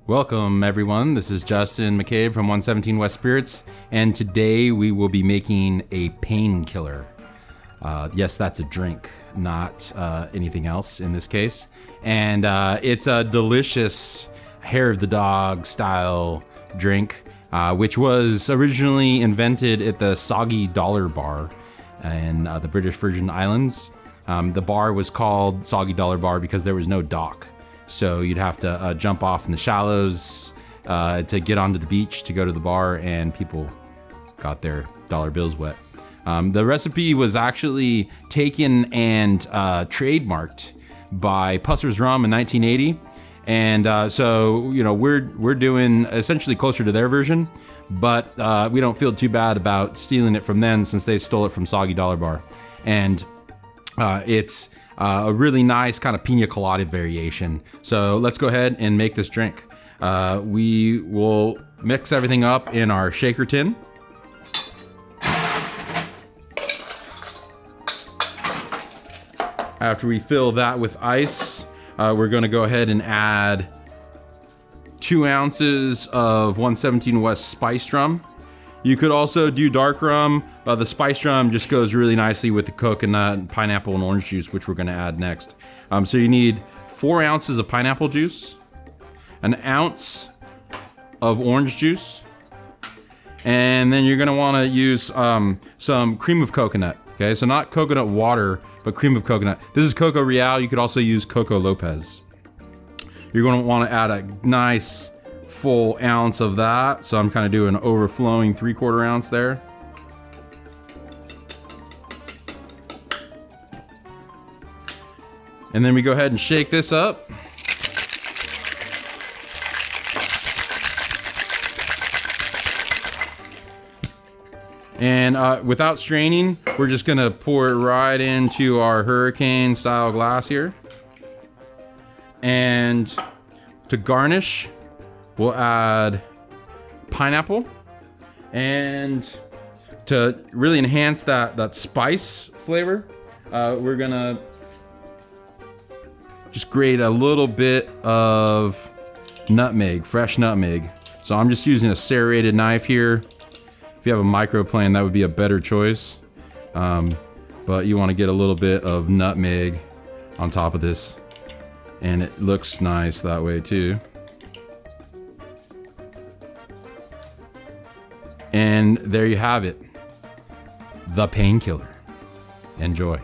Welcome everyone, this is Justin McCabe from 117 West Spirits, and today we will be making a Painkiller. Yes, that's a drink, not anything else in this case. And it's a delicious hair of the dog style drink, which was originally invented at the Soggy Dollar Bar in the British Virgin Islands. The bar was called Soggy Dollar Bar because there was no dock. So you'd have to jump off in the shallows to get onto the beach to go to the bar, and people got their dollar bills wet. The recipe was actually taken and trademarked by Pusser's Rum in 1980. And so, you know, we're doing essentially closer to their version, but we don't feel too bad about stealing it from them since they stole it from Soggy Dollar Bar. And it's a really nice kind of pina colada variation. So let's go ahead and make this drink. We will mix everything up in our shaker tin. After we fill that with ice, we're gonna go ahead and add 2 ounces of 117 West spiced rum. You could also do dark rum. The spiced rum just goes really nicely with the coconut, pineapple, and orange juice, which we're gonna add next. So you need 4 ounces of pineapple juice, 1 ounce of orange juice, and then you're gonna wanna use some cream of coconut. Okay, so not coconut water, but cream of coconut. This is Coco Real. You could also use Coco Lopez. You're gonna wanna add a nice full ounce of that. So I'm kind of doing an overflowing 3/4 ounce there. And then we go ahead and shake this up. And without straining, we're just gonna pour it right into our hurricane style glass here. And to garnish, we'll add pineapple, and to really enhance that spice flavor, we're gonna just grate a little bit of nutmeg, fresh nutmeg. So I'm just using a serrated knife here. If you have a microplane, that would be a better choice. But you wanna get a little bit of nutmeg on top of this, and it looks nice that way too. And there you have it, the Painkiller. Enjoy.